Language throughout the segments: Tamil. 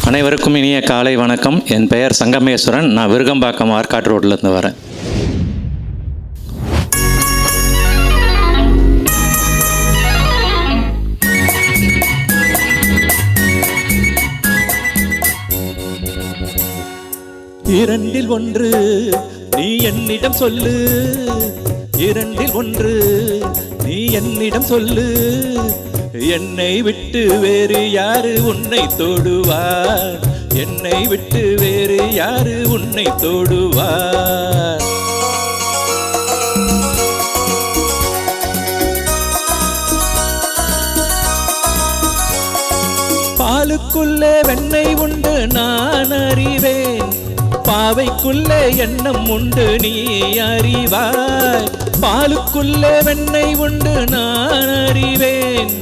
அனைவருக்கும் இனிய காலை வணக்கம். என் பெயர் சங்கமேஸ்வரன். நான் விருகம்பாக்கம் ஆற்காடு ரோட்லேருந்து வரேன். இரண்டில் ஒன்று நீ என்னிடம் சொல்லு, இரண்டில் ஒன்று நீ என்னிடம் சொல்லு, என்னை விட்டு வேறு யாரு உன்னை தொடுவார், என்னை விட்டு வேறு யாரு உன்னை தொடுவார். பாலுக்குள்ளே வெண்ணெய் உண்டு நான் அறிவேன், பாவைக்குள்ளே எண்ணம் உண்டு நீ அறிவாய். பாலுக்குள்ளே வெண்ணெய் உண்டு நான் அறிவேன்,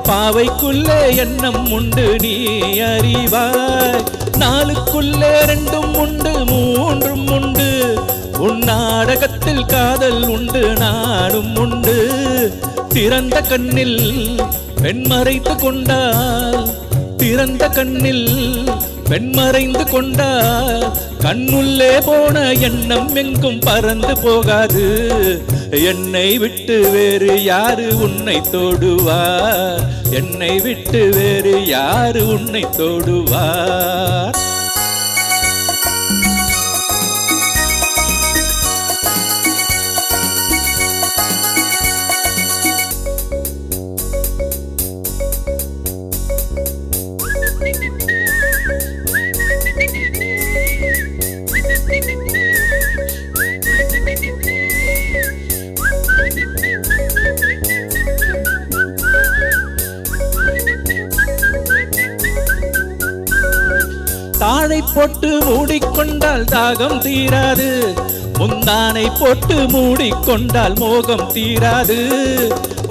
பாவைக்குள்ளே எண்ணம் உண்டு நீ அறிவாய். நாளுக்குள்ளே ரெண்டும் உண்டு மூன்றும் உண்டு, உன் நாடகத்தில் காதல் உண்டு நானும் உண்டு. திறந்த கண்ணில் பெண் மறைத்து கொண்டால், திறந்த கண்ணில் பெண் மறைந்து கொண்டால், கண்ணுள்ளே போன எண்ணம் எங்கும் பறந்து போகாது. என்னை விட்டு வேறு யாரு உன்னை தொடுவார், என்னை விட்டு வேறு யாரு உன்னை தொடுவார். தாழை போட்டு மூடிக்கொண்டால் தாகம் தீராது, முந்தானை போட்டு மூடிக்கொண்டால் மோகம் தீராது.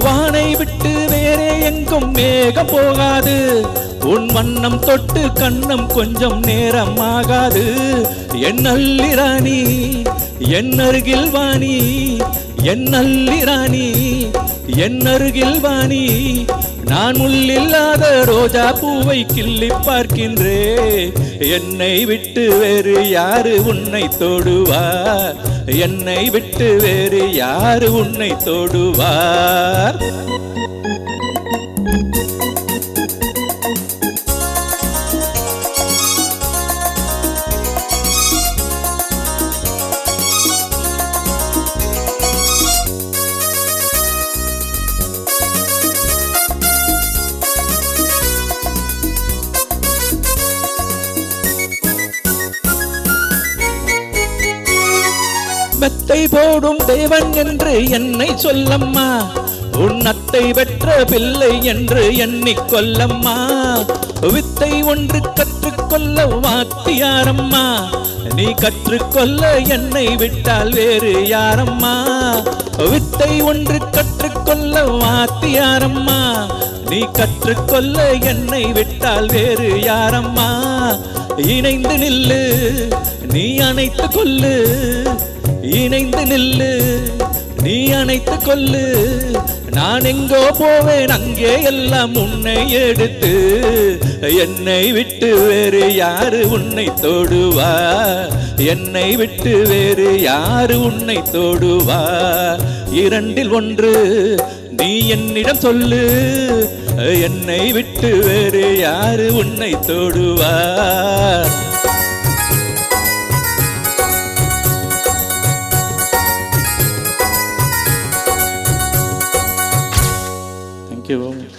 வானை விட்டு வேறே எங்கும் மேகம் போகாது, உன் வண்ணம் தொட்டு கண்ணம் கொஞ்சம் நேரம் ஆகாது. என் அல்லிராணி என் அருகில் வாணி, என் அல்லிராணி என் அருகில் வாணி, நான் உள்ளில்லாத ரோஜா பூவை கிள்ளி பார்க்கின்றே. என்னை விட்டு வேறு யாரு உன்னை தொடுவார், என்னை விட்டு வேறு யாரு உன்னை தொடுவார். மெத்தை போடும் தேவன் என்று என்னை சொல்லம்மா, உன் அத்தை பெற்ற பிள்ளை என்று எண்ணிக்கொள்ளம்மா. வித்தை ஒன்று கற்றுக்கொள்ள வாத்தியாரம்மா, நீ கற்றுக்கொள்ள என்னை விட்டால் வேறு யாரம்மா. வித்தை ஒன்று கற்றுக்கொள்ள வாத்தியாரம்மா, நீ கற்றுக்கொள்ள என்னை விட்டால் வேறு யாரம்மா. இணைந்து நில்லு நீ அணைத்து கொள்ளு, இணைந்து நில்லு நீ அணைத்து கொள்ளு, நான் எங்கோ போவேன் அங்கே எல்லாம் உன்னை எடுத்து. என்னை விட்டு வேறு யாரு உன்னை தொடுவார், என்னை விட்டு வேறு யாரு உன்னை தொடுவார். இரண்டில் ஒன்று நீ என்னிடம் சொல்லு, என்னை விட்டு வேறு யாரு உன்னை தொடுவார். Thank you.